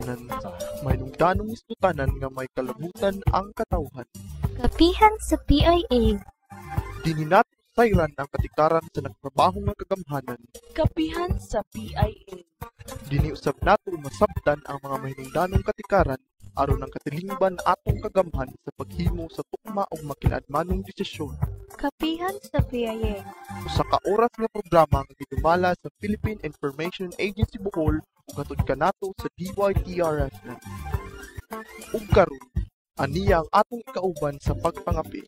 nan may nungdanong isdutanan nga may kalabutan ang katawhan. Kapihan sa PIA. Dinhi nato sayran ang katikaran sa nagtrabaho nga kagamhanan. Kapihan sa PIA. Dinhi usab nato masabtan ang mga mahinungdanong katikaran aron ang katilingban atong kagamhan sa paghimo sa tukma ug makilaadmanong desisyon. Kapihan sa PIA. Usa ka oras nga programa nga gidumala sa Philippine Information Agency Bohol ug hatod kanato sa DYTRF na. Ug karon, aniya ang atong ikauban sa pagpangapi.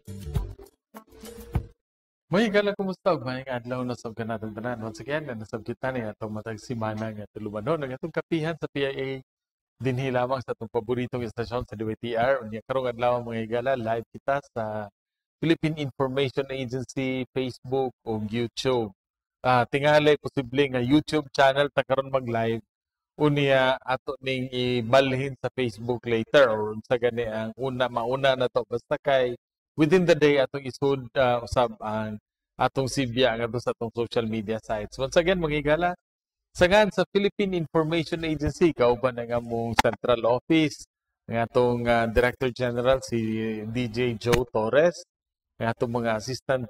May gala kumusta og maayong adlaw na sa kanatong tanan. Once again, nasab kita ni atong matag simana nga tulumanon ang atong kapihan sa PIA dinhi lamang sa atong paboritong istasyon sa DYTR. Unya karong adlaw mga higala, live kita sa Philippine Information Agency, Facebook o YouTube. Tingali posible nga YouTube channel ta karon mag-live. Unya ato ning ibalhin sa Facebook later or sa gani ang mauna na to basta kay within the day atong isud usab ang atong sibya nga sa atong social media sites. Once again mga higala, sangan sa Philippine Information Agency kauban ang among central office ng atong Director General si DJ Joe Torres, ng atong mga Assistant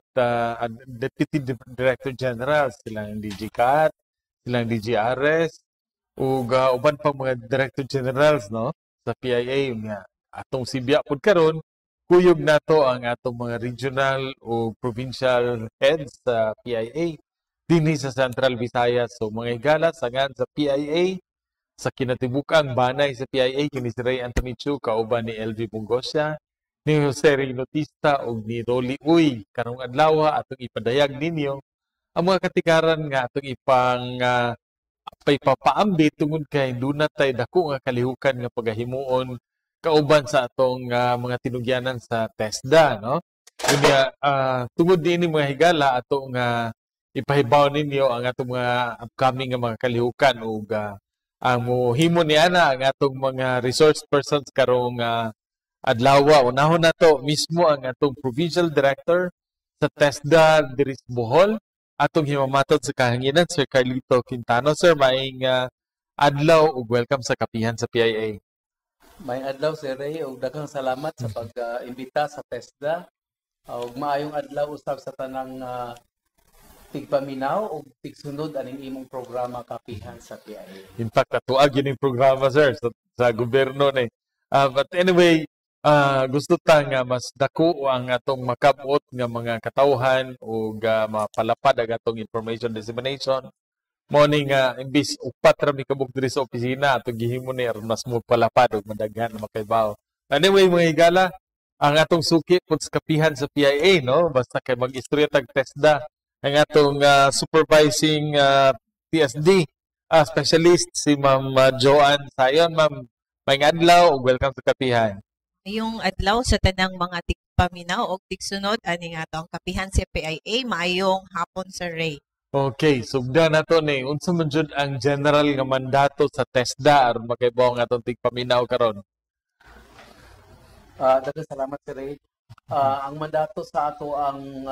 Deputy Director General silang DJ Kat, silang DJ Ares, ug uban pang mga Director Generals no sa PIA nga atong sibya pud karon kuyog nato ang atong mga regional o provincial heads sa PIA dinhi sa Central Visayas. So mga higala sangan sa PIA sa kinatibukang banay sa PIA kini si Ray Anthony Chu kauban ni LV Bungosya, ni Jose Reynotista ug ni Rolly Uy. Karong adlaw atong ipadayag ninyo ang mga katikaran nga atong ipapaambi tungod kay dunay tay dako nga kalihukan nga pagahimuon kauban sa atong mga tinugyanan sa TESDA no. Unya tungod dinhi mga higala atong ipahibaw ninyo ang atong mga upcoming nga mga kalihukan ug ang mohimo ni ana ang atong mga resource persons karong adlaw. Unahon nato mismo ang atong provincial director sa TESDA diri sa Bohol, atong himamatod sa kahanginan Sir Carlito Quintano. Sir, maayong adlaw ug welcome sa kapihan sa PIA. May adlaw Sir Ray ug daghang salamat sa pag-imbita sa TESDA. Ug maayong adlaw usab sa tanang tigpaminaw ug tigsunod aning imong programa kapihan sa PIA. In fact, atuag yun yung programa, sir, sa gobyerno ni. But anyway, gusto ta nga mas dako ang atong makabot nga mga katawhan ug mapalapad ang atong information dissemination. Morning imbis upat ra mi kabuk diri sa opisina atong gihimo ni aron mas mo palapad ug madaghan na makaibaw. Anyway, mga higala, ang atong suki pud sa kapihan sa PIA no, basta kay mag-istorya tag TESDA ang atong supervising TSD specialist si Ma'am Joanne Sayon. Ma'am, may adlaw ug welcome sa kapihan. Yung adlaw sa tanang mga tigpaminaw o tigsunod ani nga atong kapihan sa PIA, maayong hapon sa Ray. Okay, sugda nato ni unsa man jud ang general nga mandato sa TESDA aron makaibaw ang atong tigpaminaw karon. Daghang salamat Sir Ray. Ang mandato sa ato ang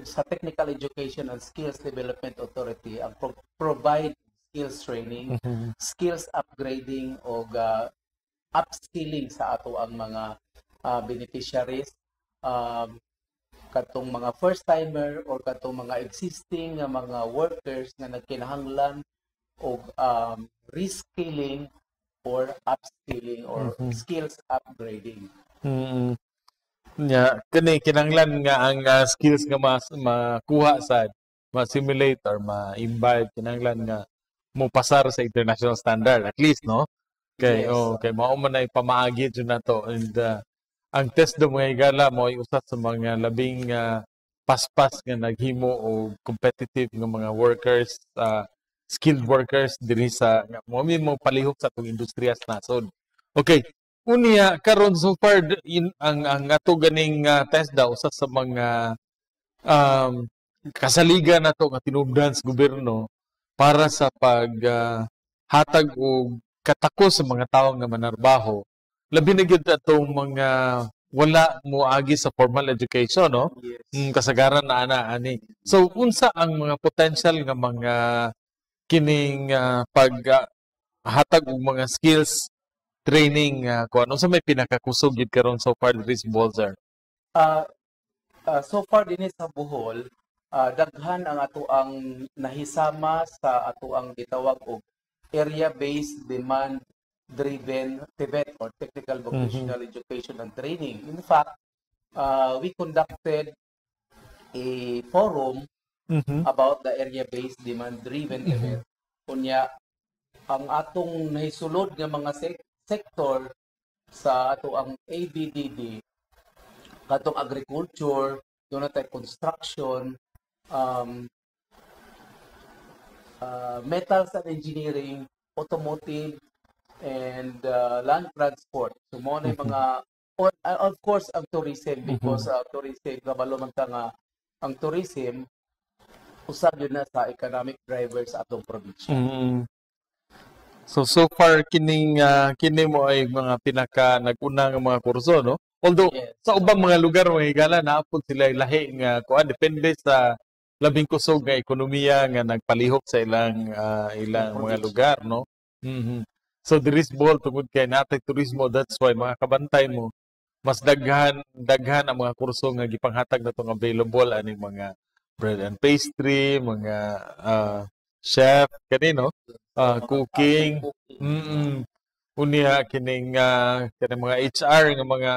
sa Technical Education and Skills Development Authority ang provide skills training, skills upgrading o upskilling sa ato ang mga beneficiaries, katong mga first timer or katong mga existing mga workers na nagkinahanglan og reskilling or upskilling or skills upgrading. Kani kinahanglan nga ang skills nga makuha sa ma-simulate or ma-imbibe, kinahanglan nga mo pasar sa international standard at least no. Okay, yes. Okay, mao man ay pamaagi jud nato and ang TESDA mga higala mo ay usa sa mga labing paspas nga naghimo og competitive nga mga workers, skilled workers diri sa mo palihok sa atong industriya sa nasod. Okay, unya karon so far ang ato ganing TESDA usa sa mga kasaligan nato nga tinubdan sa gobyerno para sa pag hatag og katakos sa mga tawo nga manarbaho. Labi na gyud atong mga wala mo agi sa formal education no. Yes. Kasagaran na ana ani. So unsa ang mga potential nga mga kining hatag og mga skills training kung ano sa may pinakakusog gid karon so far diri sa Bolzar. Uh, so far din sa Bohol, daghan ang ato ang nahisama sa ato ang gitawag og area-based demand-driven TVET or Technical Vocational Education and Training. In fact, we conducted a forum about the area-based demand-driven TVET. Kunya, ang atong nahisulod nga mga sector sa ato ang ABDD, katong agriculture, doon na tayo construction, metals and engineering, automotive, and land transport. So, mo na yung mga, of course, ang tourism, because tourism, kabalo man ta nga, ang tourism, usab yun na sa economic drivers sa atong probinsya. So far kini mo ay mga pinaka nag-una nga mga kurso, no? Although Yes. sa ubang mga lugar mga higala naapod sila lahi nga kuan depende sa labing kusog nga ekonomiya nga nagpalihok sa ilang mga lugar, no? So there is Bohol tungod kay natay turismo, that's why mga kabantay mo mas daghan ang mga kurso nga gipanghatag natong available aning mga bread and pastry, mga chef kanino, cooking, unya kining kanang mga HR nga mga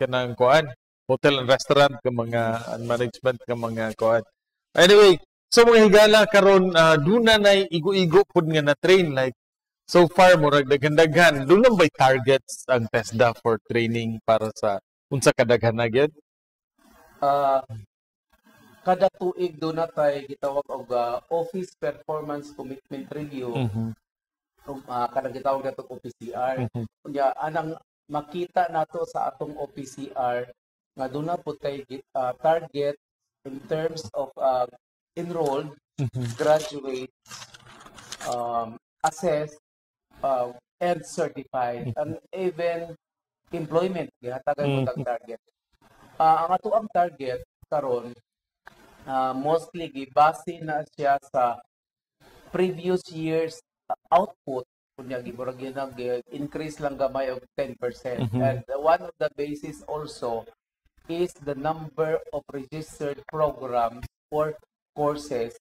kanang kuan, hotel and restaurant nga mga management nga mga kuan. Anyway, so mga higala karon duna nay igo-igo pud nga na train like so far murag daghan-daghan. Doon bay targets ang TESDA for training para sa unsa kadaghan na gyud? Kada tuig doon na tayo gitawag og Office Performance Commitment Review. Kada gitawag nato OPCR. Kunya anang makita nato sa atong OPCR nga doon na po tayo target in terms of enrolled, graduate, assessed, and certified, and even employment. Gihatagan mo tag target. Ang ato ang target karon mostly gibase na siya sa previous year's output. Kunya giburag increase lang gamay og 10%. And one of the basis also is the number of registered programs or courses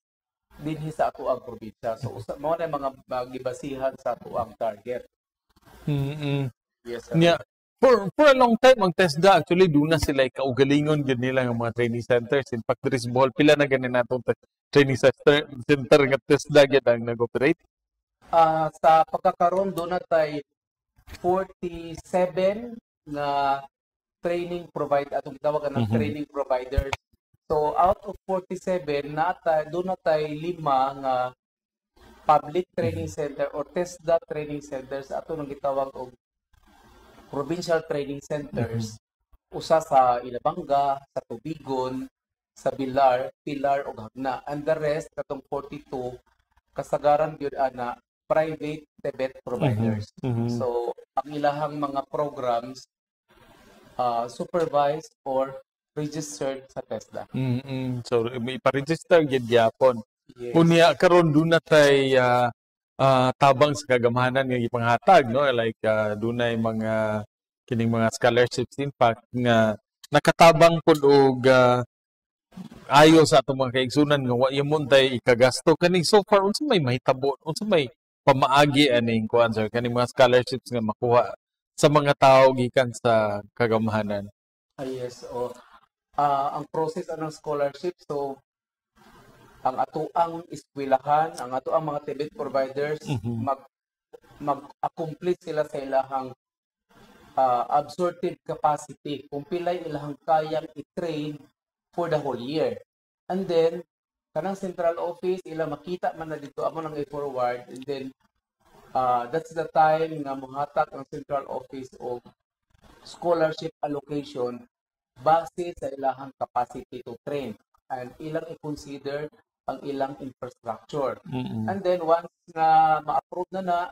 dinhi sa ato ang probinsya. So mao na mga gibasihan sa ato ang target. Yes, sir. Yeah. For a long time, ang TESDA, actually, doon na sila kaugalingon yun nila ng mga training centers. In fact, there is Bohol, pila na ganin natong training center nga TESDA yun ang nag-operate? Sa pagkakaroon, doon na tayo 47 na training provider, atong tawagan ng training providers. So, out of 47, doon na tayo 5 nga public training center or TESDA training centers ato nang gitawag og provincial training centers, usa sa Ilabanga, sa Tubigon, sa Pilar ug Hagna. And the rest katong 42 kasagaran gyud ana private TVET providers. So ang ilahang mga programs supervised or registered sa TESDA. So may pa-register gyud gyapon. Yes. Unya karon doon na tay tabang sa kagamahanan nga ipanghatag, no, like dunay mga kining mga scholarships in fact nga nakatabang pud og ayo sa atong mga kaigsunan nga wa yamon tay ikagasto kani so far unsa may mahitabo, unsa may pamaagi aning kuan sir kaning mga scholarships nga makuha sa mga tawo gikan sa kagamahanan. Yes, ang process ng scholarship, so ang atoang eskwelahan, ang atoang mga TVET providers mag-accomplish sila sa ilahang absorptive capacity kung pilay ilahang kayang i-train for the whole year. And then kanang central office ila makita man na dito amo nang i-forward, and then that's the time nga mohatag ang central office og scholarship allocation base sa ilahang capacity to train and ilang i-consider ang ilang infrastructure. And then once na ma-approve na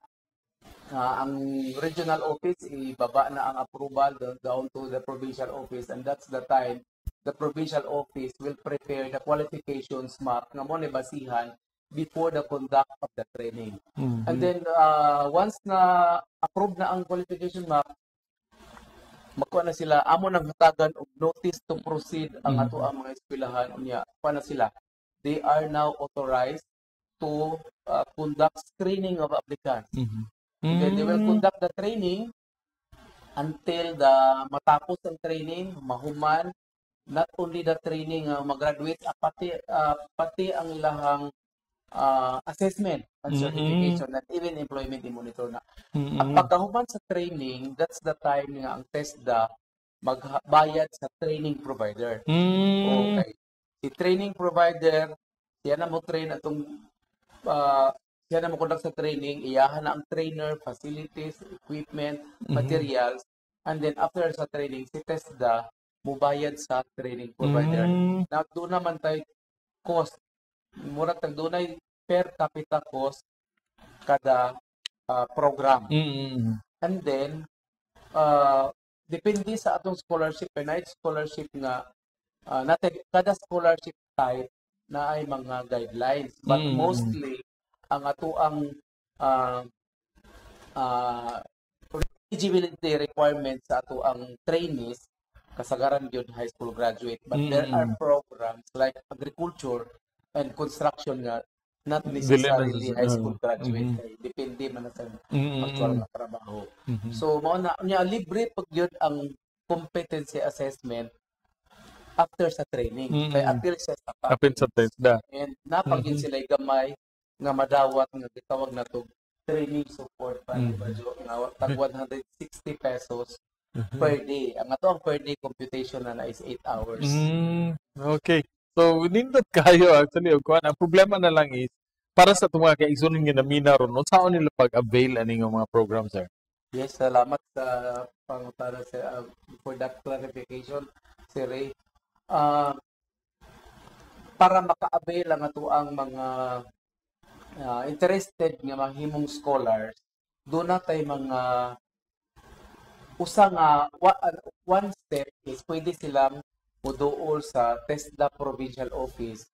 ang regional office, ibaba na ang approval down to the provincial office, and that's the time the provincial office will prepare the qualifications map nga mo ni basihan before the conduct of the training. Mhm. And then once na approve na ang qualification map, magkuha na sila amo nang hatagan og notice to proceed ang Mhm. ato ang mga eskwelahan unya pa na sila. They are now authorized to conduct screening of applicants. Mhm. And then they will conduct the training until the matapos ang training, mahuman, not only the training, mag-graduate, pati ang ilahang assessment and certification and even employment monitor na. Ang pagkahuman sa training, that's the time nga ang TESDA magbayad sa training provider. Okay. Si training provider, siya na mo train atong siya na mo conduct sa training, iyahan na ang trainer, facilities, equipment, materials, and then after sa training, si TESDA mubayad sa training provider. Na doon naman tayo cost. Murag tag dunay per capita cost kada program. And then depende sa atong scholarship, night scholarship nga kada scholarship type na ay mga guidelines, but mostly ang ato ang eligibility requirements sa ato ang trainees kasagaran yun high school graduate, but there are programs like agriculture and construction nga not necessarily high school graduate. Depende man sa actual na trabaho. So mao na nya libre pag yun ang competency assessment after sa training. Kaya appeal siya sa Apil sa TESDA. and napagin sila gamay nga madawat nga gitawag na to training support pa budget nga tag 160 pesos per day. Ang ato ang per day computation na is 8 hours. Okay. So, nindot kayo actually. Ang problema na lang is, para sa itong mga kaigsunin nga namina ron, saan nila pag-avail aning mga program, sir? Yes, salamat sa pangutana sa for that clarification, si Ray. Para maka-avail ang ato ang mga interested nga mahimong scholars, doon na tayo mga one step is pwede silang muduol sa TESDA Provincial Office.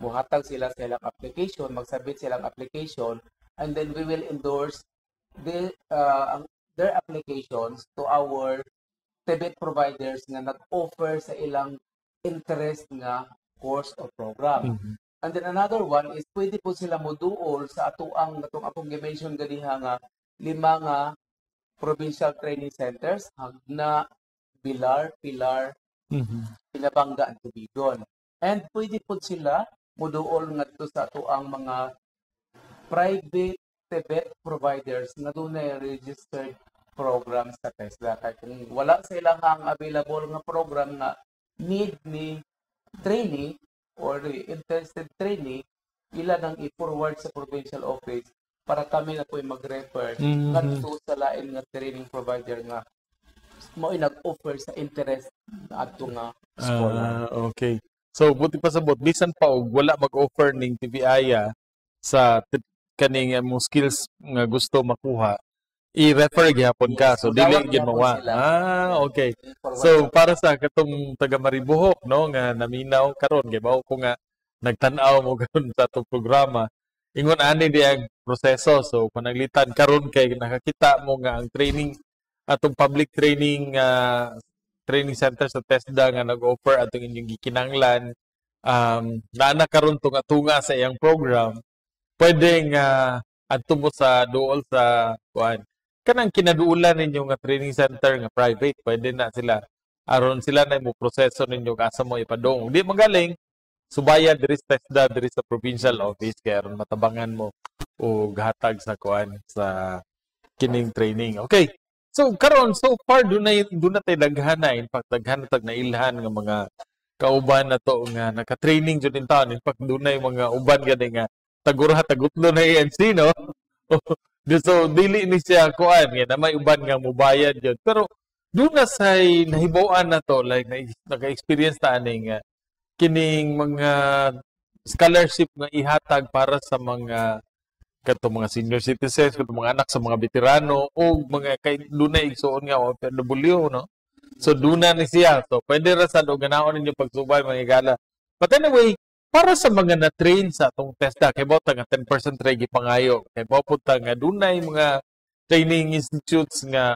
Muhatag sila sa ilang application, magsubmit silang application, and then we will endorse their applications to our TEBET providers nga nag-offer sa ilang interest nga course or program. And then another one is pwede po sila muduol sa atong akong gi-mention ganiha nga 5 nga provincial training centers, Hagna, Pilar, Pinabanga, and Tubigon. And pwede po sila muduol ngadto sa atoang mga private TEBET providers na doon na registered programs sa TESDA. Kaya kung wala sa ilang available nga program na need ni trainee or interested trainee, ila nang i-forward sa provincial office para kami na po mag-refer ngadto sa lain nga training provider nga mo nag-offer sa interest na ato nga scholar. Okay. So, buti pa sabot, bisan pa og wala mag-offer ning TVIA sa kaning mo skills nga gusto makuha, i-refer gyapon ka. So, dili gyud mawa. Okay. So, para sa katong taga Maribohok, no, nga naminaw karon kay mao ko nga nagtan-aw mo karon sa atong programa, ingon ani di ang proseso. So, panaglitan karon kay nakakita mo nga ang training atong public training training center sa TESDA nga nag-offer atong inyong gikinanglan naana karon tunga sa iyang program, pwedeng adto mo sa duol sa kuan kanang kinaduulan ninyo nga training center nga private, pwede na sila aron sila na mo proseso ninyo asa mo ipadong. Di magaling subaya diri sa TESDA diri sa provincial office kay aron matabangan mo o hatag sa kuan sa kining training. Okay. So karon so far do na tay daghanay, in fact daghan tag nailhan nga mga kauban na to nga naka-training jud in town. In fact do na mga uban gani nga tagura tagutlo na ANC, no. So dili ni siya kuan nga na may uban nga mobayad jud, pero do na say nahibaw-an na to, like naka-experience ta ani nga kining mga scholarship nga ihatag para sa mga mga senior citizens, mga anak sa mga veterano o mga kay dunay igsuon nga OFW, no. So duna ni siya. So pwede ra sa ganaon ninyo pagsubay mga igala. But anyway, para sa mga na-train sa atong TESDA, kay bota nga 10% regi pangayo, kay mapunta nga dunay mga training institutes nga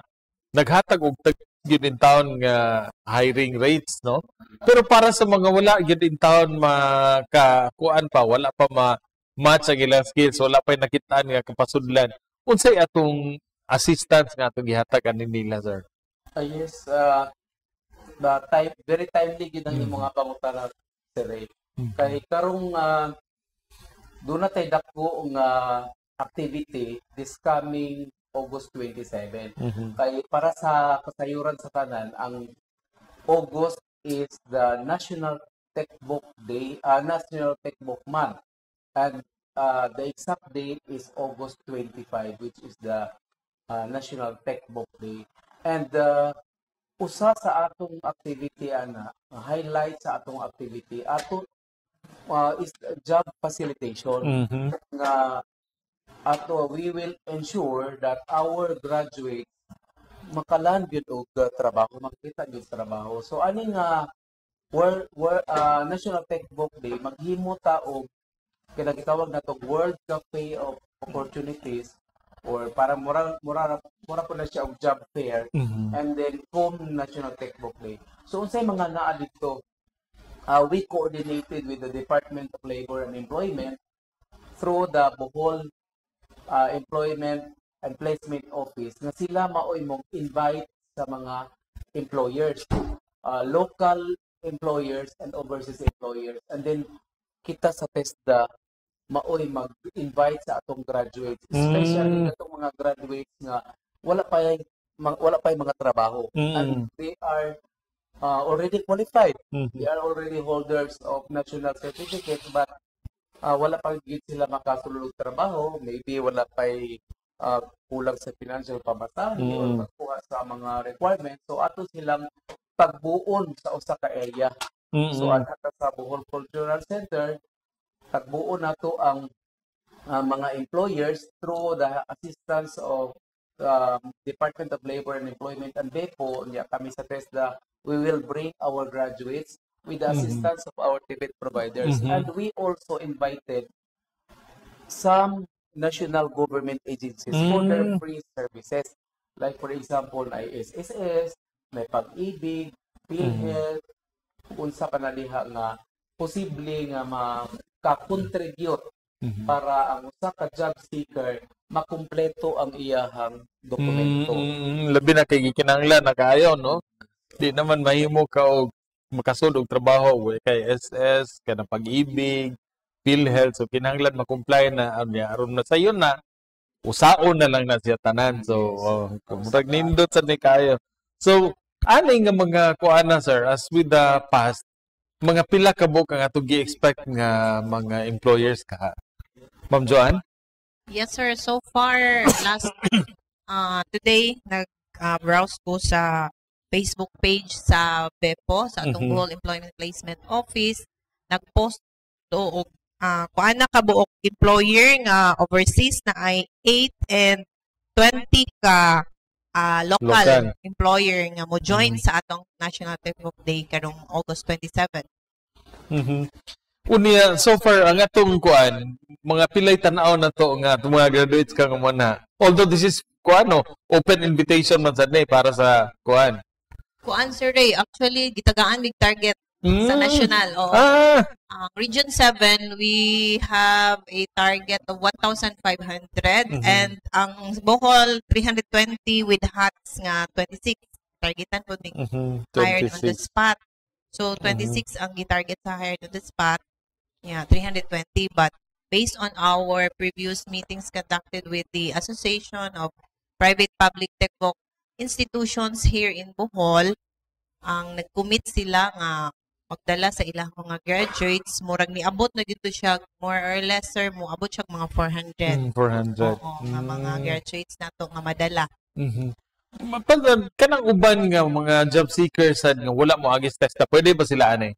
naghatag og gyud in town nga hiring rates, no? Pero para sa mga wala gyud in town makakuan pa, wala pa match ang ilang skills, wala pa nakitaan nga kapasudlan, unsay atong assistance nga atong gihatag ani nila, sir? Yes, very timely gid ang imong nga pangutana, Sir Ray. Kay karong doon na tayo dako nga activity this coming August 27. Kay para sa kasayuran sa tanan, ang August is the National Textbook Day, National Textbook Month. And the exact date is August 25, which is the National Textbook Day. And usa sa atong activity highlight sa atong activity is job facilitation. Nga we will ensure that our graduates makalan gyud og trabaho, makita gyud trabaho. So ani nga National Textbook Day maghimo ta og kinagitawag nato World Cafe of Opportunities, or para mura po na siya og job fair, and then National Textbook Day. So unsay mga naa dito? We coordinated with the Department of Labor and Employment through the Bohol Employment and Placement Office na sila maoy mong invite sa mga employers, local employers and overseas employers, and then kita sa TESDA maoy mag-invite sa atong graduates, especially atong mga graduates nga wala pa yung mga trabaho, and they are already qualified. They are already holders of national certificate, but wala pa gid sila makasulod trabaho, maybe wala pa kulang sa financial pamasahe or makuha sa mga requirements. So ato silang pagbuon sa usa ka area. So anata sa Bohol Cultural Center, pagbuon nato ang mga employers through the assistance of Department of Labor and Employment and BEPO. Kami sa TESDA, we will bring our graduates with the assistance of our TVET providers. And we also invited some national government agencies for their free services. Like for example, ISSS, may Pag-ibig, PhilHealth, unsa pa na diha nga posible nga maka-contribute para ang usa ka job seeker makumpleto ang iyahang dokumento. Labi na kay gikinahanglan na kaayo, no? Di naman mahimo ka og makasud og trabaho kay SS, kana Pag-ibig, PhilHealth, so kinahanglan ma-comply na aron na sayon na usaon na lang na siya tanan. So murag nindot sa ni kayo. So ani nga mga kuana, sir, as with the past, mga pila ka buok ang atong gi-expect nga mga employers ka, Ma'am Joanne? Yes, sir. So far, today, nag-browse ko sa Facebook page sa BEPO, sa atong Bohol Employment Placement Office. Nag-post to kuan na kabuok employer nga overseas na ay 8 and 20 ka local employer nga mo join sa atong National Textbook Day karong August 27. Unya, so far, ang atong kuan, mga pilay tanaw na to nga atong mga graduates ka nga muna. Although this is kuano, open invitation man sad para sa kuan. Kuan, Sir Ray, actually gitagaan mig target sa national. Region 7, we have a target of 1,500 and ang Bohol 320 with hats nga 26. Targetan po mig hired on the spot. So 26 ang gitarget sa hired on the spot. Yeah, 320, but based on our previous meetings conducted with the Association of Private Public Textbook Institutions here in Bohol, ang nag-commit sila nga magdala sa ilang mga graduates, murag niabot na dito siya, more or less, sir, moabot siya mga 400. 400. Oo, nga mga graduates na to nga madala. Kanang uban nga mga job seekers nga wala mo agis testa, pwede ba sila anay?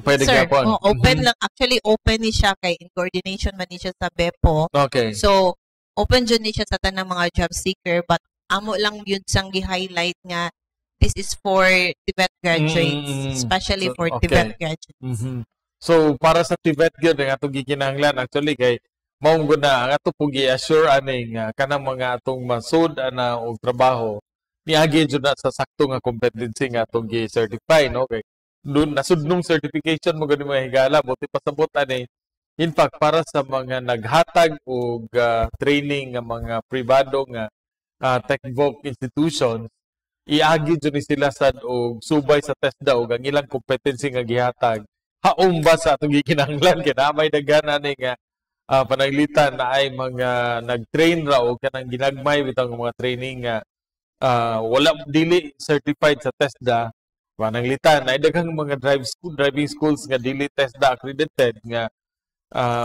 Pwede Sir, ka po. Open lang. Actually, open ni siya kay in coordination man ni siya sa BEPO. Okay. So, open dyan ni siya sa tanang mga job seeker, but amo lang yun sang gi-highlight nga this is for TVET graduates, especially for TVET graduates. So para sa TVET gyud ang atong gikinahanglan actually kay maong gud na ang ato pong i-assure aning kanang mga atong masud ana og trabaho niagi jud na sa sakto nga competency nga atong gi-certify no kay nasudnong certification mo gani mga higala buti pasabot ani in fact para sa mga naghatag og training nga mga pribado nga tech-voc institutions iagi jud ni sila sad og subay sa TESDA og ang ilang competency nga gihatag haom ba sa atong gikinahanglan kay na may daghan ani nga panaglitan na ay mga nag-train ra og kanang ginagmay bitang mga training nga wala dili certified sa TESDA pananglitan na daghang mga driving schools nga dili TESDA accredited nga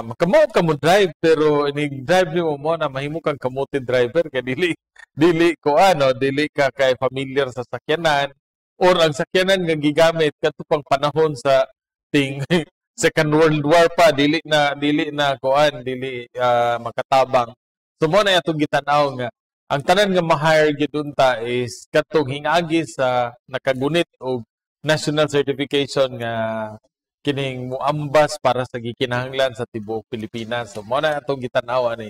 makamao ka mo drive pero ini drive mo na mahimo kang kamote driver kay dili ka kay familiar sa sakyanan or ang sakyanan nga gigamit kadto pang panahon sa ting Second World War pa dili na makatabang. So mo na atong gitanaw nga ang tanan nga ma-hire gyud unta is katong hingagi sa nakagunit og national certification nga kining muambas para sa gikinahanglan sa tibuok Pilipinas. So mo na atong gitanaw ani.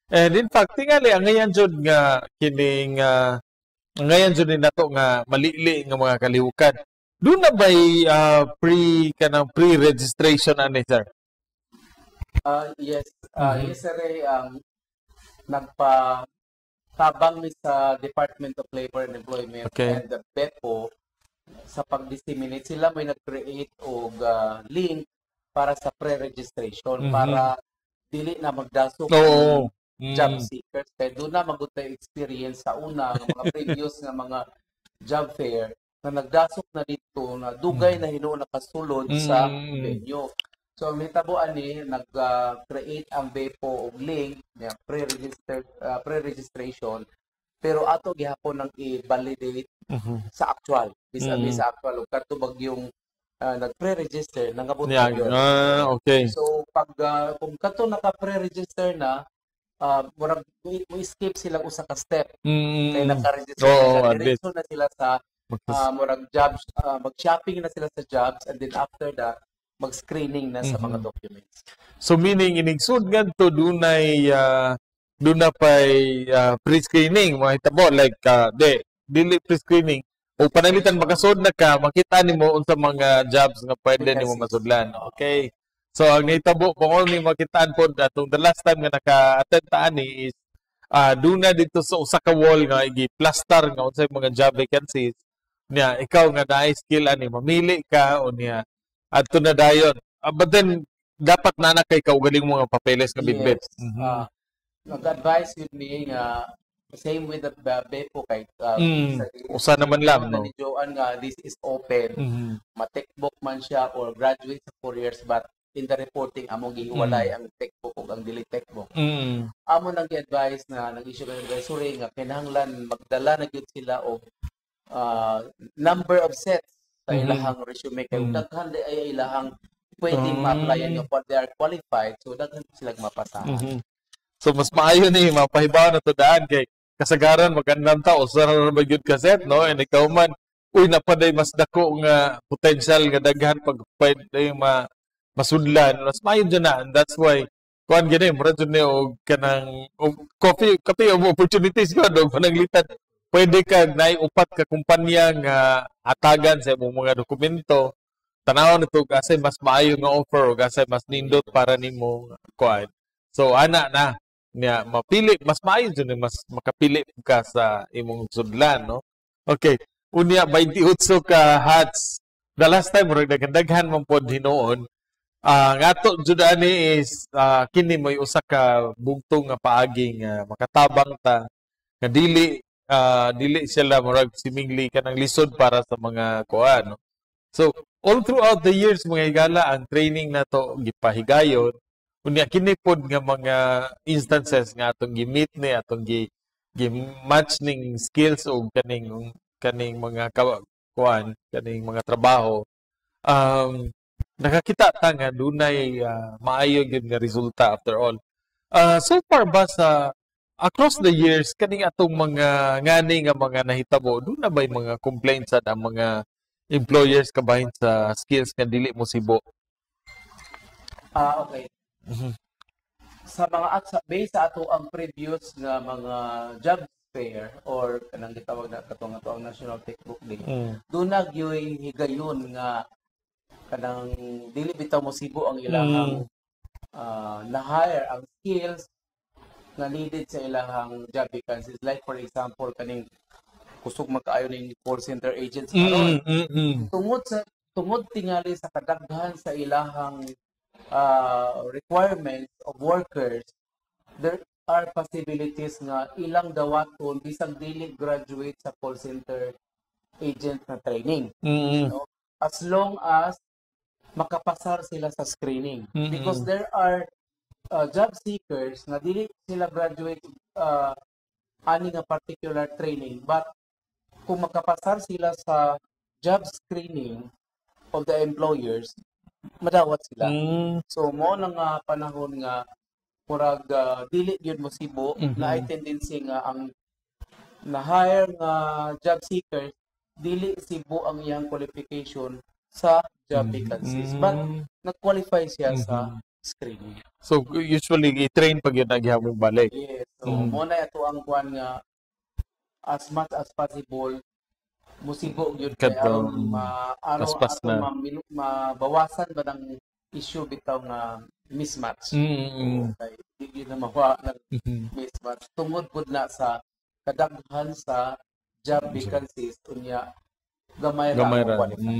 And in fact tingali ang ngayon jud nga kining ngayon jud ni nato nga malili nga mga kalihukan. Doon na ba'y pre-registration ani sir? Yes. Yes sir, nagpa-tabang mi sa Department of Labor and Employment and the BEPO sa pag-disseminate sila may nag-create og link para sa pre-registration para dili na magdasok job seekers kay doon na magutay experience sa una ng mga previous nga mga job fair na nagdasok na dito na dugay na hinuon nakasulod sa venue. So mitabo ani nag-create ang BEPO og link nga pre-registration pero ato gihapon nang i-validate sa actual vis-a-vis sa actual ug kadto bagyong nag-pre-register nangabot okay. So pag kung kadto naka-pre-register na murag mo escape sila usa ka step kay naka-register diretso na sila sa murag jobs mag-shopping na sila sa jobs and then after that mag-screening na sa mga documents. So meaning inigsud ngadto dunay pay pre-screening mahitabo like dili pre-screening o panalitan makasud na ka makita nimo unsa mga jobs nga pwede nimo masudlan. Okay. So ang nahitabo kung ni makitaan pod atong the last time nga naka-attend ta ani is duna dito sa usa ka wall nga gi-plaster nga unsay mga job vacancies niya ikaw nga naay skill ani mamili ka o niya adto na dayon. But then dapat na kay kaugaling mga papeles nga bitbit. Nag-advise yun ni same with the BEPO kay usa naman lang no. Joan nga this is open. Ma-techbook man siya or graduate sa 4 years but in the reporting among gihiwalay ang techbook ug ang dili techbook. Amo nang gi-advise na nag-issue ng advisory nga kinahanglan magdala na gyud sila og number of sets sa ilahang resume kay daghan ay ilahang pwedeng ma-applyan nga they are qualified so daghan sila mapasahan. So mas maayo ni mapahibaw na to daan kay kasagaran magandang ta usa ra ba gyud ka set no and ikaw man napaday mas dako nga potential nga daghan pag pwede masudlan mas maayo dyan na and that's why kuan gani mura jud ni og kanang coffee opportunities ko do pananglitan pwede ka naiupat ka kumpanya nga atagan sa imong mga dokumento tanawon nito kasi mas maayo nga offer o kasi mas nindot para nimo kuan. So ana na niya mapili mas maayo jud mas makapili ka sa imong sudlan no. Okay, unya 28 ka hats. The last time murag daghan man pod hinuon. Ngato jud ani is kini moy usa ka bugtong nga paagi nga makatabang ta nga dili sila murag simingli kanang lisod para sa mga kuan no. So all throughout the years mga higala ang training nato gipahigayon unya kini pod nga mga instances nga atong gi-meet ni atong gi-match ning skills o kaning mga kuan kaning mga trabaho nakakita ta nga dunay maayo gyud nga resulta after all. So far ba sa across the years kaning atong mga ngani nga mga nahitabo do na bay mga complaints sa ang mga employers kabahin sa skills nga dili mo sibo? Okay. Mhm. Sa mga based sa ato ang previous nga mga job fair or kanang gitawag na katong ato ang National Textbook Day, doon na gyoy higayon nga kanang dili bitaw mo sibo ang ilahang na-hire ang skills nga needed sa ilahang job vacancies. Like for example, kaning kusog magkaayo ning call center agents karon. Tungod tingali sa kadaghan sa ilahang requirements of workers, there are possibilities nga ilang dawaton bisag dili graduate sa call center agent na training. No? As long as makapasar sila sa screening. Because there are job seekers na dili sila graduate ani nga particular training, but kung makapasar sila sa job screening of the employers, madawat sila. So mo na nga panahon nga murag dili gyud mo sibo na ay tendency nga ang na-hire nga job seekers dili sibo ang iyang qualification sa job vacancies, but nag-qualify siya sa screening. So usually i-train pag yun naghihapon balik. Yes. So mo na ito ang kuan nga as much as possible musibo gyud kay aron paspas na. mabawasan ba ng issue bitaw nga mismatch. Okay, di na mawa ng mismatch tungod pud na sa kadaghan sa job vacancies unya gamay ra qualify.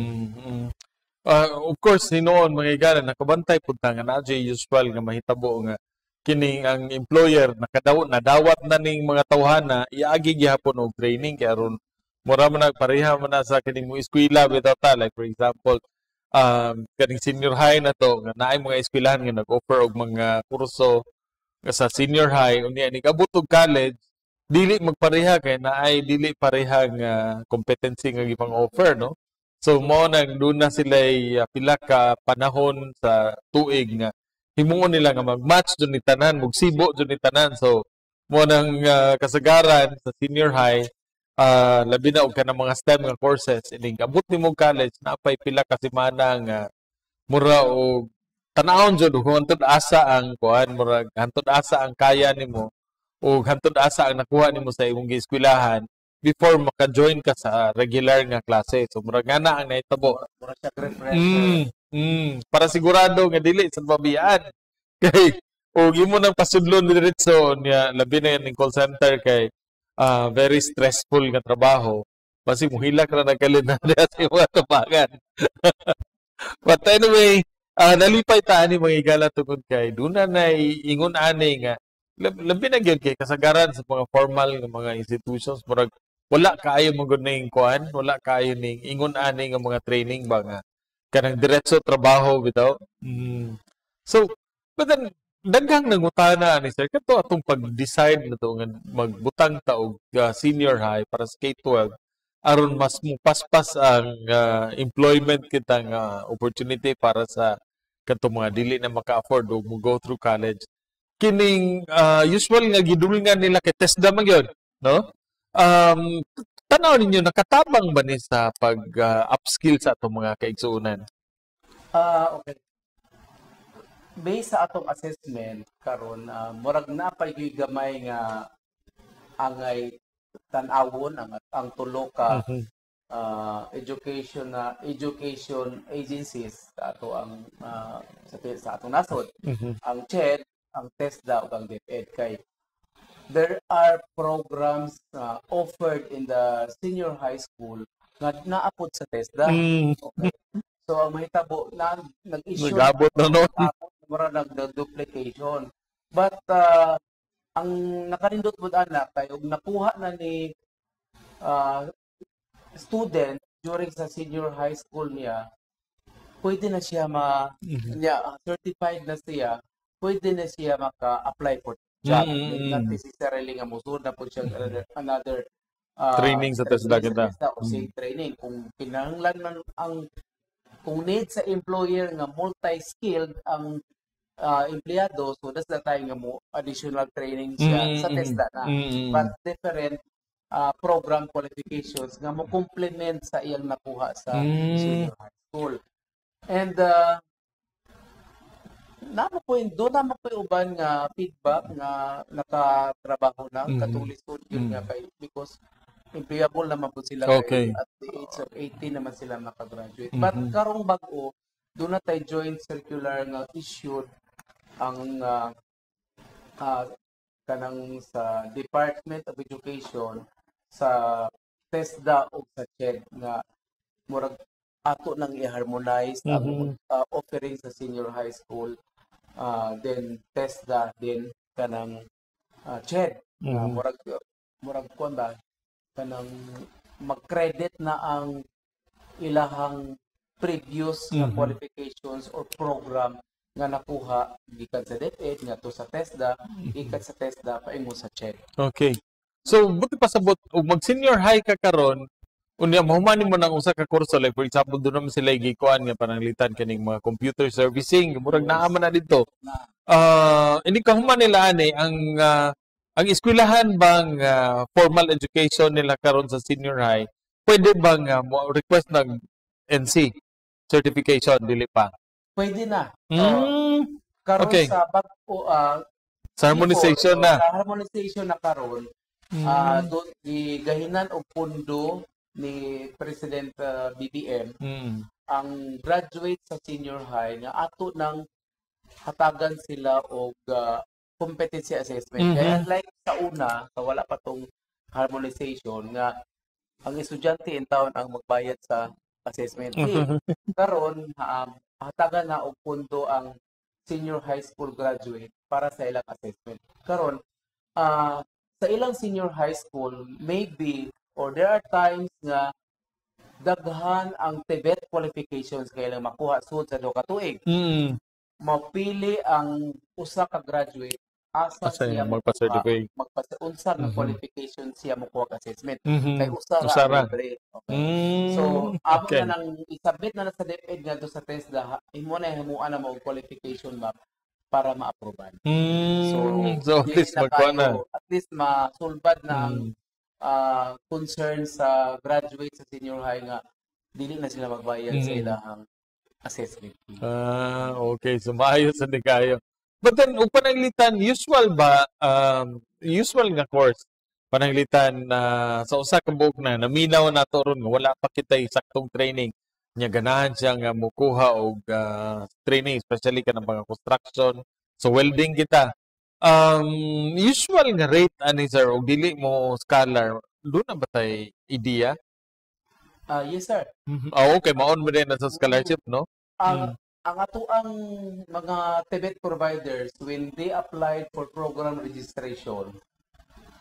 Of course, hinoon mga igala nakabantay pud ta nga na usual nga mahitabo nga kining ang employer nadawat na ning mga tawhana iagi gihapon og training kay aron mura man pareha man na sa kining mo eskwela bitaw ta, like for example kaning senior high na to nga naay mga eskwelahan nga nag-offer og mga kurso sa senior high unya ni abot og college dili magpareha kay naay dili pareha nga competency nga gipang offer, no? So mo nang doon na sila pila ka panahon sa tuig nga himuon nila nga mag-match dun ni tanan, magsibo dun ni tanan. So mo nang kasagaran sa senior high labi na og kanang mga STEM nga courses ining abot nimo college napay pila ka semana nga mura og tan-awon jud kung hantod asa ang kuan mura hantod asa ang kaya nimo o hantod asa ang nakuha nimo sa imong gieskwelahan before maka-join ka sa regular nga klase. So mura ngana ang nahitabo. Mura siya refresher. Para sigurado nga dili sa babiyaan. Kay og imo nang pasudlon diretso niya labi na ning call center kay very stressful nga trabaho. Basi mo hilak na nagkalendaryo sa mga tubangan. But anyway, nalipay ta ani mga igala tungod kay duna na ingon ani nga labi na gyud kay kasagaran sa mga formal nga mga institutions murag wala kaayo magud ning kuan, wala kaayo ning ingon ani nga mga training ba nga kanang diretso trabaho bitaw. So, but then daghang nangutana ni sir kato atong pag-decide na to nga magbutang ta og senior high para sa K-12 aron mas mupaspas ang employment kita nga opportunity para sa kato mga dili na maka-afford og mo go through college. Kining usual nga gidulngan nila kay TESDA man gyud, no? Tanaw ninyo nakatabang ba ni sa pag-upskill sa atong mga kaigsuonan? Okay. Based sa atong assessment karon murag napay gyud gamay nga angay tan-awon ang tulo ka education agencies sa ato ang sa atong nasod, ang CHED, ang TESDA ug ang DepEd kay there are programs offered in the senior high school nga naapod sa TESDA. Okay. So ang mahitabo na nag-issue nagabot na no mura nag-duplication. But ang nakarindot pud ana kay og nakuha na ni student during sa senior high school niya, pwede na siya certified na siya, pwede na siya maka-apply for job. Not necessarily nga musud na po siya another training sa TESDA kita. O same training. Kung kinahanglan man kung need sa employer nga multi-skilled ang empleyado, so that's the time nga mo additional training siya sa TESDA na. But different program qualifications nga mo complement sa iyang nakuha sa senior high school. And doon naman po yung uban nga feedback nga nakatrabaho na katong lisod yun nga kay because employable naman po sila Okay. at the age of 18 naman sila makagraduate. But karong bag-o, doon na tayo joint circular nga issued ang kanang sa Department of Education sa TESDA o sa CHED nga murag ato nang i-harmonize ang offering sa senior high school then TESDA din kanang CHED murag kuan ba kanang mag-credit na ang ilahang previous nga qualifications or program nga nakuha gikan sa DepEd nga to sa TESDA ikat sa TESDA paingon sa CHED. Okay. So, buti pasabot, mag senior high ka karon, unya mahumanin mo ng usa ka kurso like for example doon naman sila gikuan nga pananglitan kaning mga computer servicing, murag naa man na dito. Hindi ka human nila ani ang eskwelahan bang formal education nila karon sa senior high, pwede bang request ng NC certification dili pa? Pwede na. Karon Okay. sa bag-o Sa harmonization na. Sa harmonization na karon doon gigahinan og pondo ni President BBM ang graduate sa senior high nga ato nang hatagan sila og competency assessment. Kaya like sa una, sa wala pa tong harmonization nga ang estudyante in town ang magbayad sa assessment fee. Karon hatagan na og pondo ang senior high school graduate para sa ilang assessment. Karon sa ilang senior high school maybe or there are times nga daghan ang TVET qualifications kay ilang makuha sud sa duha ka tuig. Mapili ang usa ka graduate asa siya magpa-certify. Unsa nga qualification siya makuha ka assessment. Mhm. Kay usa Usa ra. ra libre. Okay. So, amo Okay. na nang isubmit na sa DepEd nga do sa TESDA, imo na himuan na mo og qualification map para ma-aproban. So, at dili least na magkuha na. kayo- At least masulbad na ang concern sa graduate sa senior high nga dili na sila magbayad sa ilahang assessment fee. Okay. So, maayos na kayo. But then, kung pananglitan, usual ba, usual nga course, pananglitan na sa usa ka buok na, naminaw na to ron, nga wala pa kita saktong training, nya ganahan siya nga mukuha og training, especially ka ng mga construction, so welding kita. Usual nga rate, ani sir, og dili mo scholar, doon na ba tayo idea? Yes sir. Okay, maon mo din na sa scholarship, no? Ang ato ang mga TVET providers when they applied for program registration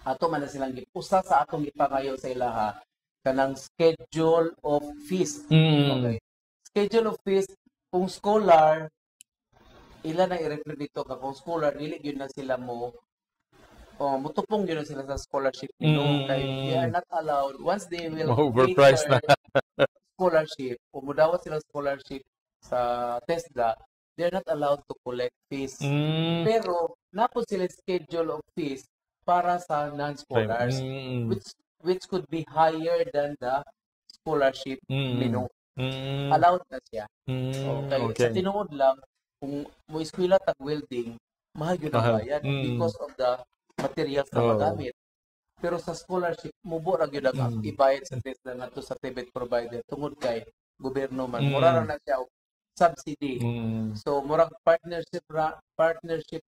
ato man na silang usa sa atong ipangayo sa ilaha kanang schedule of fees. Okay. Schedule of fees kung scholar ila na i-refer dito ka kung scholar dili gyud na sila mo mutupong gyud na sila sa scholarship no kay they are not allowed once they will Ma-overpriced na. scholarship o mudawat sila scholarship sa TESDA, they're not allowed to collect fees. Pero napod sila schedule of fees para sa non-scholars which could be higher than the scholarship minimum. Allowed na siya. Okay. Sa tinuod lang, kung mo eskwela tag welding, mahal yun ang bayad because of the materials na magamit. Pero sa scholarship, mubo ra gyud ang ibayad sa TESDA ngadto sa TVET provider tungod kay gobyerno man. Mura ra na siya og subsidy. So murag partnership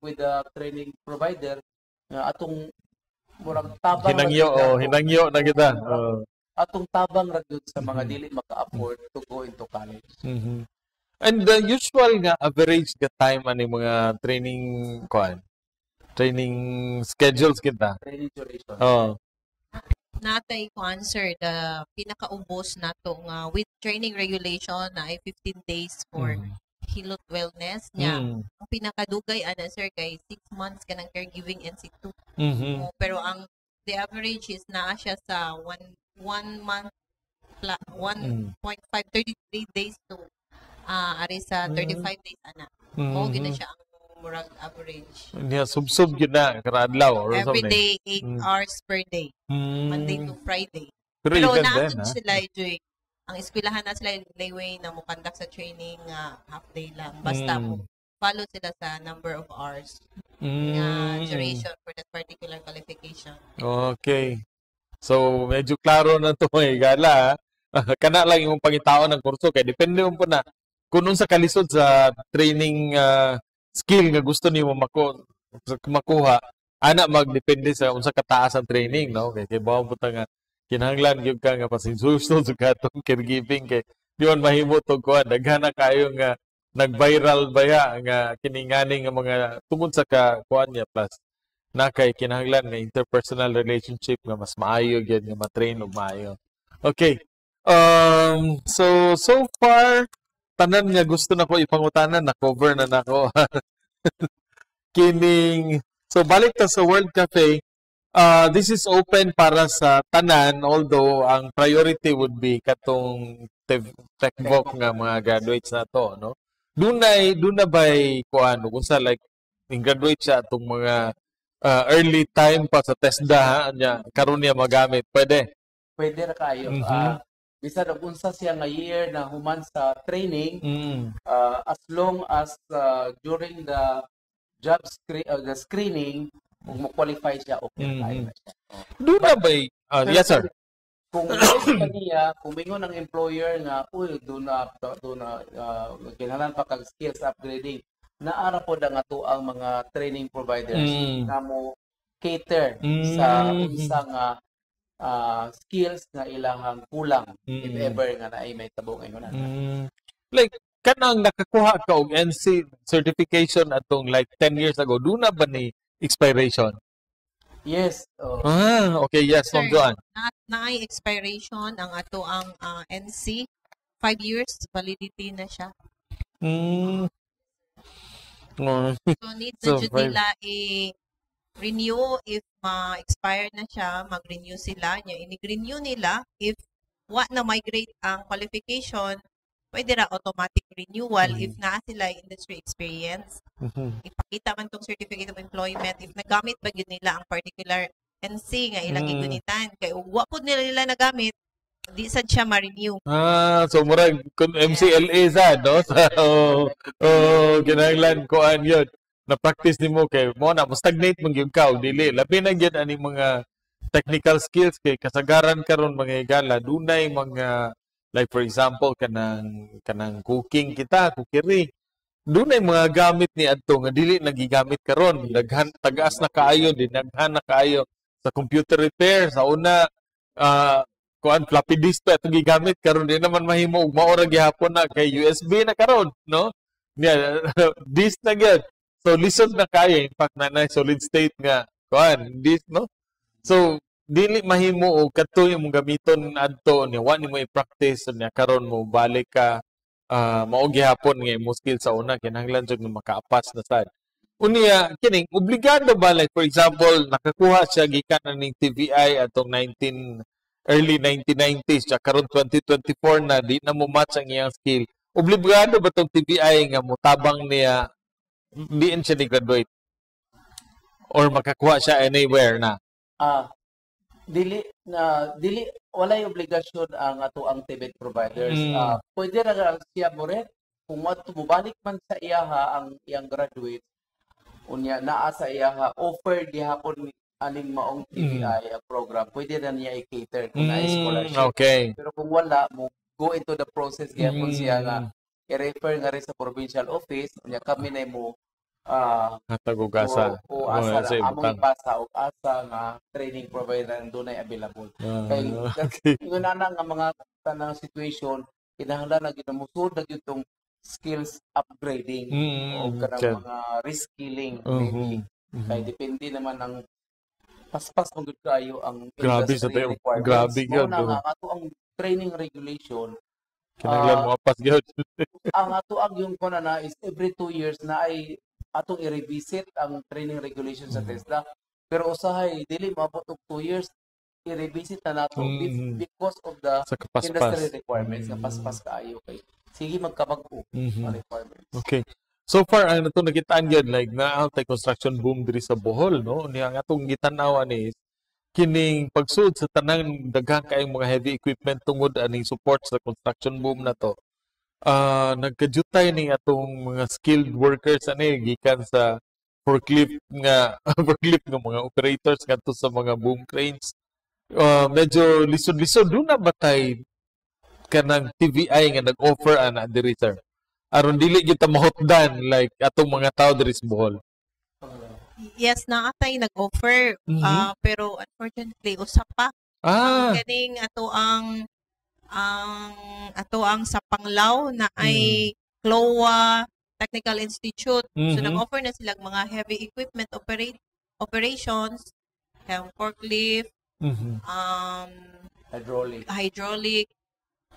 with the training provider atong murag tabang hinangyo na kita. Atong tabang ra gyud sa mga dili maka-afford to go into college. And the usual nga average ka time ani mga training schedules kita. Training duration. Natay ko answer the pinakaubos nato nga with training regulation na ay 15 days for hilot wellness niya. Ang pinakadugay ana sir kay 6 months ka ng caregiving in situ. Pero ang the average is naa siya sa 1 month 1.5 33 days to ari sa 35 days ana. Mo gina siya ang murag average. Niya sub-sub yun na karadlaw or Every something. day 8 hours per day. Monday to Friday. Pero Pero even naandun then, sila Joy. Ang eskwelahan na sila layway na mo conduct sa training half day lang. Basta mo follow sila sa number of hours duration for that particular qualification. Okay. So, medyo klaro na to gala. Kana lang yung pangitao ng kurso kay depende mo po na kung sa kalisod sa training skill nga gusto niyo makuha, ana magdepende sa unsa kataas ang training, no? Kay bawo po nga kinahanglan gyud ka nga pasinsuso sa katong caregiving kay di man mahimo to kuan daghana kayo nga nag-viral baya nga kininganing nga mga tungod sa kuan niya plus na kay kinahanglan nga interpersonal relationship nga mas maayo gyud nga ma-train og maayo. Okay. So far tanan nga gusto na ko ipangutanan na cover na nako. Kining so balik ta sa World Cafe. This is open para sa tanan although ang priority would be katong TechVoc nga mga graduates na to, no? Duna bay kuan unsa like graduate siya atong mga early time pa sa TESDA nya karon niya magamit. Pwede ra kayo. Bisan og unsa siya nga year na human sa training, as long as during the the screening kung mo-qualify siya, okay na tayo na siya. Doon na ba yes sir? Kung kaniya, kung mingon ng employer nga, doon na kinahanglan pa kag skills upgrading, naara po na nga to ang mga training providers na mo cater sa isang skills na ilahang kulang if ever nga naay may tabo ngayon na. Like kanang nakakuha ka og NC certification atong like 10 years ago, doon na ba ni expiration? Yes. Okay, yes, Sir, Joan. Na-ay expiration ang ato ang NC 5 years validity na siya. So need na jud nila i-renew if ma-expire na siya, mag-renew sila nya inig-renew nila if wa na migrate ang qualification pwede ra automatic renewal if naa sila industry experience. Ipakita man tong certificate of employment if nagamit ba gyud nila ang particular NC nga ilang gigunitan kay ug wa pud nila nagamit di sad siya ma-renew. So murag kun MCLA sad no. Kinahanglan ko an yun. Na practice nimo kay mo na mo stagnate man gyud ka dili labi na gyud ani mga technical skills kay kasagaran karon mga higala dunay mga like for example kanang cooking kita, cookery. Dunay mga gamit ni adto nga dili nagigamit karon. Daghan tagas na kaayo, dinaghan na kaayo sa computer repair sa una kuan floppy disk pa itong gigamit karon di naman mahimo og mao ra gihapon na kay USB na karon, no? Niya disk na gyud. So lisod na kaya in fact na solid state nga kuan disk, no? So dili mahimo og kadto imong gamiton adto ni wa nimo i-practice niya karon mo balik ka mao gihapon nga imong skill sa una kinahanglan jud nga makaapas na sad. Unya kining obligado ba like for example nakakuha siya gikan ning TVI atong early 1990s siya karon 2024 na di na mo match ang iyang skill. Obligado ba tong TVI nga motabang niya diin siya ni graduate or makakuha siya anywhere na? Dili walay obligasyon ang ato ang TVET providers. Pwede ra siya mo rin kung mubalik man sa iyaha ang iyang graduate unya naa sa iyaha offer gihapon aning maong TVI program pwede na niya i-cater kung na scholarship. Okay. Pero kung wala mo go into the process gihapon siya nga i-refer nga rin sa provincial office unya kami na mo hatagugasa o asa among ipasa o asa nga training provider ang dunay available kay ingon ana nga mga tanang situation kinahanglan na ginamusod na gyud tong skills upgrading o kanang mga reskilling maybe kay depende naman ang paspas kung gud kayo ang grabe sa tayo grabe gyud nga ato ang training regulation kinahanglan mo pas gyud ang ato ang yung kuna na is every 2 years na ay atong i-revisit ang training regulations sa TESDA. Pero usahay, dili maabot og 2 years, i-revisit na nato because of the industry requirements na paspas kaayo kay. Sige magkabag-o requirements. Okay. So far, ang nato nakitaan yun, like na tay construction boom diri sa Bohol, no? Niya nga atong gitanawan is kining pagsud sa tanang daghang kaayong mga heavy equipment tungod aning support sa construction boom na to. nagkajutay ni atong mga skilled workers ani gikan sa forklift nga forklift nga mga operators ngadto sa mga boom cranes. Medyo lisod-lisod doon na batay kanang TVI nga nag-offer ana diri sir. Aron dili kita mahutdan like atong mga tao diri sa Bohol. Yes, naatay nag-offer. Pero unfortunately, usa pa. Kaning ato ang sa Panglao na ay CLOA Technical Institute. So nag-offer na sila mga heavy equipment operations, forklift, hydraulic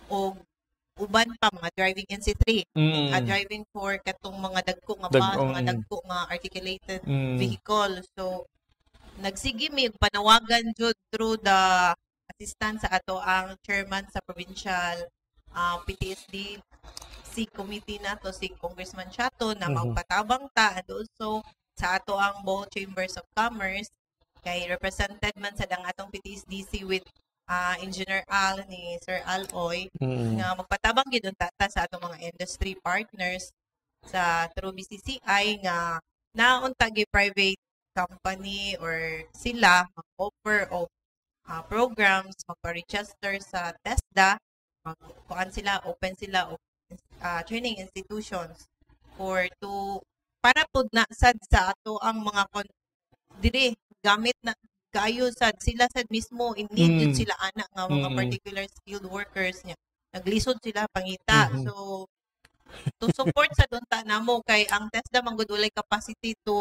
o uban pa mga driving NC3, driving for katong mga dagko nga bus, mga dagko nga articulated vehicle. So nagsige mi panawagan jud through the assistant sa ato ang chairman sa provincial PTSD si committee nato si Congressman Chato na magpatabang ta, and also sa ato ang Bohol Chambers of Commerce kay represented man sa dang atong PTSDC with Engineer Al ni Sir Aloy nga magpatabang gid ta sa atong mga industry partners sa through BCCI nga naunta gi private company or sila mag-offer of programs, magpa-register sa TESDA, kuan sila, open sila of training institutions para pud na sad sa ato ang mga diri gamit na kayo sad sila sad mismo in need sila ana nga mga particular skilled workers niya naglisod sila pangita. So to support sa dunta namo kay ang TESDA manggod walay capacity to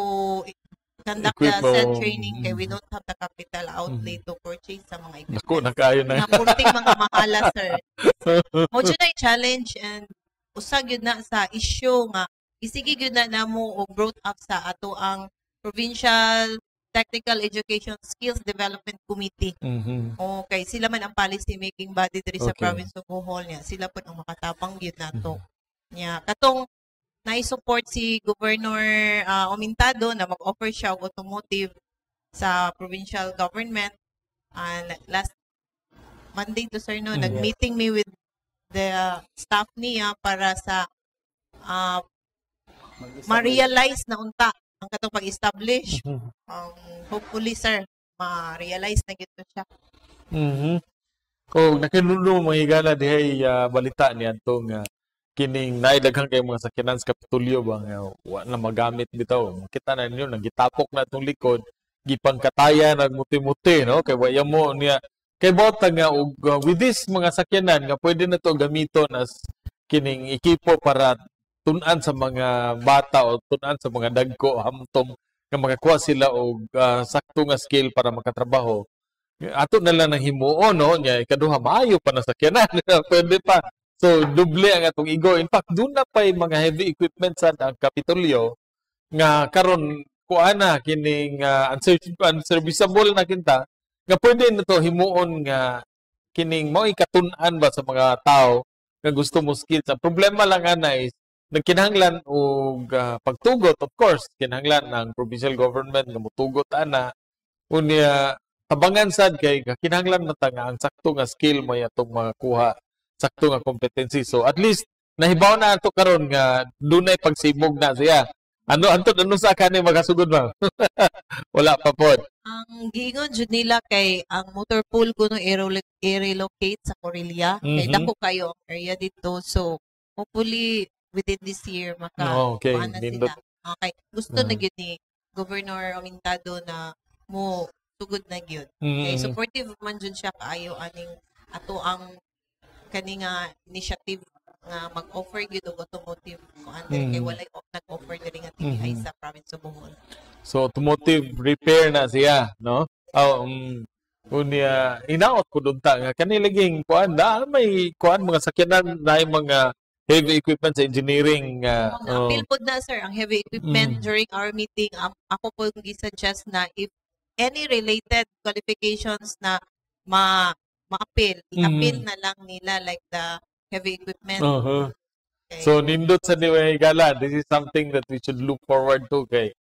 conduct the said training kay we don't have the capital outlay to purchase sa mga equipment. Naku, nakayo na. Nga purting mga mahala, sir. Mo jud ay challenge and usag yun na sa issue nga isigi yun na namo og brought up sa ato ang Provincial Technical Education Skills Development Committee. Okay, sila man ang policy making body diri sa province of Bohol niya. Sila po ang makatapang yun nato. Nya katong na-support si Governor Omintado na mag-offer siya og automotive sa provincial government. Last Monday to sir no, nag-meeting me with the staff niya para sa ma-realize na unta ang katong pag-establish. Hopefully sir, ma-realize na gito siya. Kung nakinuno mga higala dihay balita niyan tong kining naidaghang kay mga sakyanan sa Kapitolyo ba nga wa na magamit bitaw. Makita na ninyo nagitapok na itong likod, gipangkataya nagmuti-muti no kay waya mo niya kay bota nga with this mga sakyanan nga pwede na to gamiton as kining ekipo para tun-an sa mga bata o tun-an sa mga dagko hamtong nga makakuha sila og sakto nga skill para makatrabaho. Ato na lang nang himuon no nya ikaduha maayo pa na sakyanan pwede pa. So, duble ang atong igo. In fact, doon na pa yung mga heavy equipment sa ang Kapitolyo nga karon kuana kining unserviceable na kinta nga pwede na to himuon nga kining mo ikatun-an ba sa mga tao nga gusto mo skills. Ang problema lang ana is nagkinahanglan og pagtugot, of course, kinahanglan ng provincial government nga motugot ana unya tabangan sad kay kinahanglan na ta nga ang sakto nga skill mo atong makuha sakto nga competency. So at least nahibaw na ato karon nga dunay pagsibog na siya. Ano sa kani magasugod ba? Wala pa pod. Ang giingon jud nila kay ang motor pool kuno i-relocate sa Corelia. Kay dako kayo ang area dito. So hopefully within this year na sila. Okay. Gusto na gyud ni Governor Omintado na mo sugod na gyud. Okay, supportive man jud siya kaayo aning ato ang kani nga initiative nga mag-offer gyud og automotive kay walay nag-offer diri nga TVI sa province of Bohol. So automotive repair na siya, no? Unya inaot ko dunta nga kani laging kuan may kuan mga sakyanan na mga heavy equipment sa engineering. Appeal pod na sir ang heavy equipment during our meeting. Ako po gi-suggest na if any related qualifications na ma-appeal, i-appeal na lang nila like the heavy equipment. Okay. So nindot sa Diway Gala, this is something that we should look forward to kay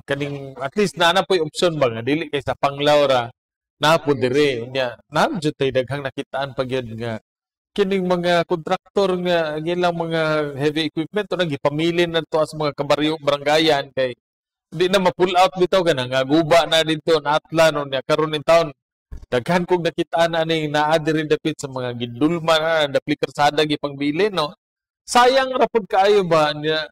kaning at least na po yung option ba nga dili kay sa Panglao ra na po dire unya na jud tay daghang nakitaan pag yun nga kining mga kontraktor nga ilang mga heavy equipment to nagipamili na to as mga kabaryo barangayan kay di na ma-pull out bitaw ka nga guba na dito natla no niya karon in town daghan kog nakita na ning naa diri dapit sa mga gindulma na dapli karsada gipangbili no sayang ra pud kaayo ba niya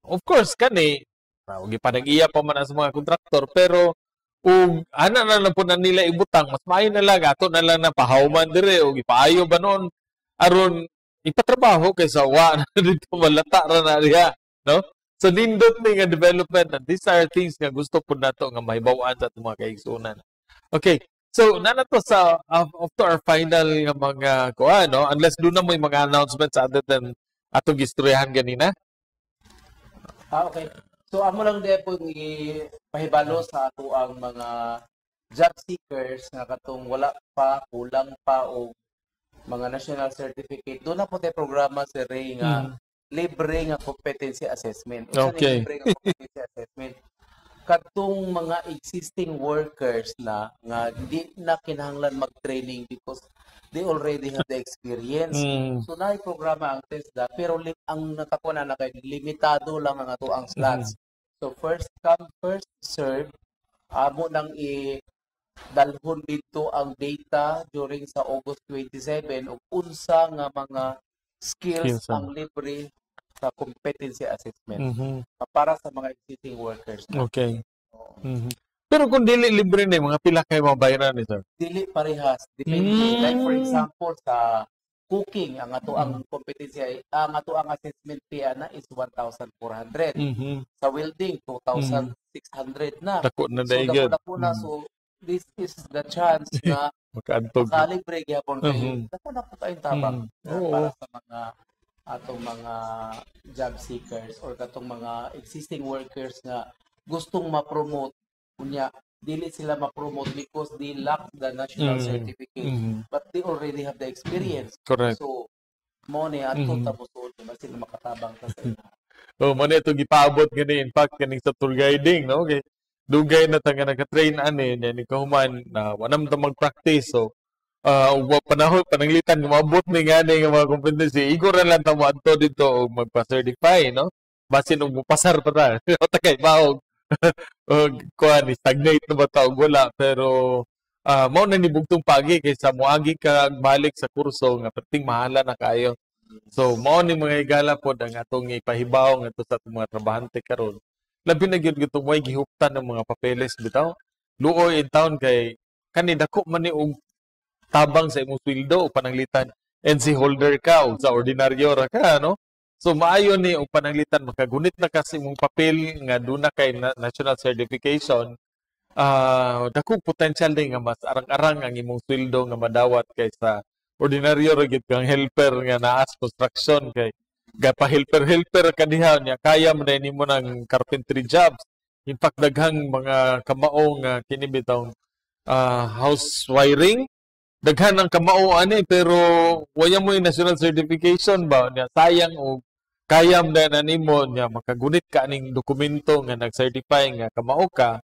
of course kani gipanag-iya pa man sa mga kontraktor pero ug ana na lang po na nila ibutang mas maayo na lang ato na lang na pahawman dire o ipaayo ba noon aron ipatrabaho kaysa wa na dito malata ra na diha no so nindot ni nga development and these are things nga gusto po nato nga mahibaw-an sa atong mga kaigsunan. Okay, so nanato sa after our final nga mga kuha no unless do na mo yung mga announcements other than atong gistoryahan ganina. Okay. So amo lang din po pahibalo sa ato ang mga job seekers nga katong wala pa, kulang pa o mga national certificate. Doon na po tayo programa si Ray nga libre nga competency assessment. Okay. Libre nga competency assessment. Katong mga existing workers na nga hindi na kinahanglan mag-training because they already have the experience. So na programa ang TESDA pero ang nakakuha na kay limitado lang ang ato ang slots. So first come first serve amo nang dalhon dito ang data during sa August 27 ug unsa nga mga skills ang libre sa competency assessment para sa mga existing workers. Okay. Pero kung dili libre na mga pila kay mabayaran ni sir? Dili parehas. Depende. Like for example sa cooking ang ato ang competency ang ato ang assessment fee na is 1,400. Sa welding 2,600 na. Dako na So daigid. dako na so this is the chance na Makaantog. makalibre gyapon kayo. Dako na po tayong tabang para sa mga atong mga job seekers or katong mga existing workers nga gustong ma-promote unya dili sila ma-promote because they lack the national certificate but they already have the experience. Correct. So mo ni ato tapos sila makatabang ta sa Oh, mo ito gipaabot gani in fact kaning sa tour guiding no okay. Dugay na tanga naka-train ani ni kahuman na wanam ta mag-practice so panahon pananglitan maabot ni ngani nga mga competency igor na lang ta mo adto dito og magpa-certify no basin og mopasar pa ta o takay baog og kuan ni stagnate na ba ta og wala pero mao na ni bugtong pagi kaysa moagi ka balik sa kurso nga perting mahala na kayo so mao ni mga higala pod ang atong ipahibaw ngadto sa atong mga trabahante karon labi na gyud gitong way gihuptan ng mga papeles bitaw luoy in town kay kani dako man ni og tabang sa imong sweldo o pananglitan NC holder ka o sa ordinaryo ra ka no so maayo ni og pananglitan makagunit na kasi imong papel nga duna kay national certification dako potential din nga mas arang-arang ang imong sweldo nga madawat kaysa ordinaryo ra gid kang helper nga naa sa construction kay gapa helper ka diha nya kaya man nimo ng carpentry jobs in fact daghang mga kamao nga kini bitaw house wiring daghan ang kamao ani pero waya mo yung national certification ba nya sayang og kayam na nimo nya makagunit ka aning dokumento nga nag-certify nga kamao ka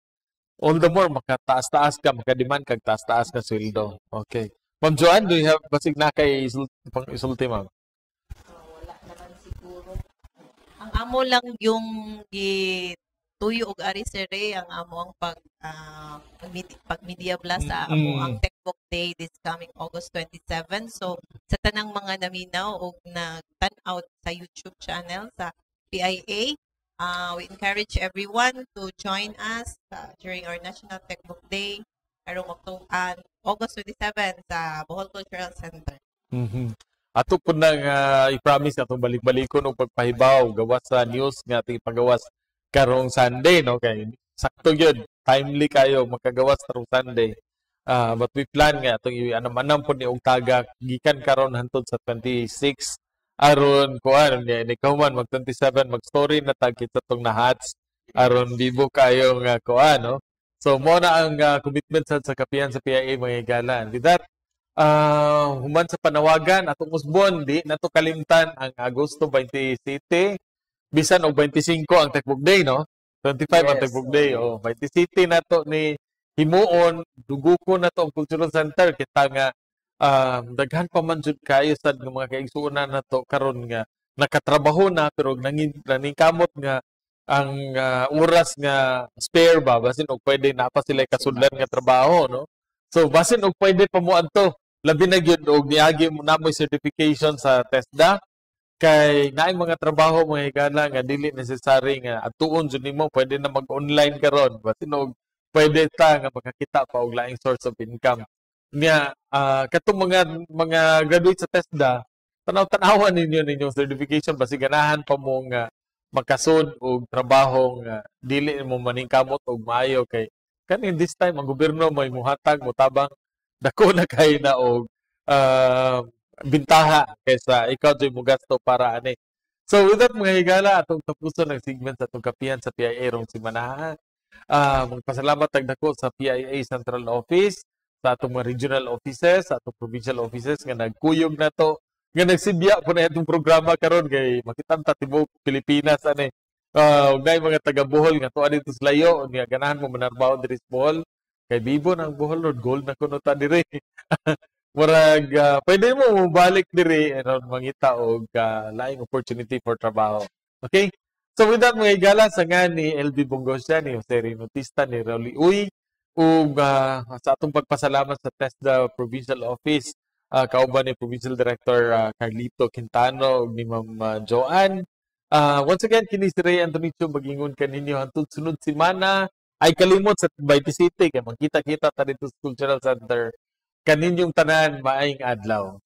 all the more makataas-taas ka makademand kag taas-taas ka sweldo. Okay. Ma'am Joanne, do you have basig na kay isulti ma'am? Wala naman siguro. Ang amo lang yung tuyo og ari sir ang amo ang pag media blast sa amo ang Techbook Day this coming August 27. So sa tanang mga naminaw og nag-tan-out sa YouTube channel sa PIA, we encourage everyone to join us during our National Techbook Day karong August 27 sa Bohol Cultural Center. Ato po nang i-promise atong balik-balikon og pagpahibaw gawas sa news nga ating pagawas karong Sunday no kay sakto gyud timely kayo makagawas karong Sunday but we plan nga atong anam-anam po ni og tagak gikan karon hantod sa 26 aron kuan ni kahuman mag 27 mag story na tag kita tong nahats aron bibo kayo nga kuan no so mo na ang commitment sa kapihan sa PIA mga higala with that human sa panawagan atong usbon di nato kalimtan ang Agosto 27 bisan og 25 ang Techbook Day no 25 ang Techbook Day o 27 nato ni himuon duguko na to ang Cultural Center kita nga daghan pa man jud kayo sad nga mga kaigsuonan nato karon nga nakatrabaho na pero naningkamot nga ang oras nga spare ba basin og pwede na pa sila kasudlan nga trabaho no. So basin og pwede pa mo adto labi na gyud og niagi mo na mo certification sa TESDA kay naay mga trabaho mga higala nga dili necessary nga atuon jud nimo pwede na mag-online karon basin og pwede ta nga makakita pa og laing source of income nga katong mga graduate sa TESDA tanaw-tanawan ninyong certification basi ganahan pa mo nga makasud og trabaho nga dili mo maningkamot og maayo kay kaning this time ang gobyerno may muhatag motabang dako na kay na og bintaha kaysa ikaw jud mo gasto para ani. So with that mga higala atong tapuson ang segment sa atong kapihan sa PIA rong simana. Magpasalamat tagdako sa PIA Central Office, sa atong mga regional offices, sa atong provincial offices nga nagkuyog na to, nga nagsibya po na itong programa karon kay makita ta tibuok Pilipinas ani. Ug nay mga taga Bohol nga tuwa dito sa layo nga ganahan mo manarbaho diri sa Bohol kay bibo ng Bohol Lord gold na kuno ta diri. Murag pwede mo balik diri aron mangita og laing opportunity for trabaho. Okay? So with that mga higala sa nga ni LB Bongosya, ni Jose Rinotista, ni Rauli Uy, ug sa atong pagpasalamat sa TESDA Provincial Office, kauban ni Provincial Director Carlito Quintano ug ni Ma'am Joanne. Once again, kini si Ray Antonicio magingon kaninyo hangtod sunod semana ay kalimot sa Bayti City kay magkita-kita ta dito sa Cultural Center. Kaninyong tanan maayong adlaw.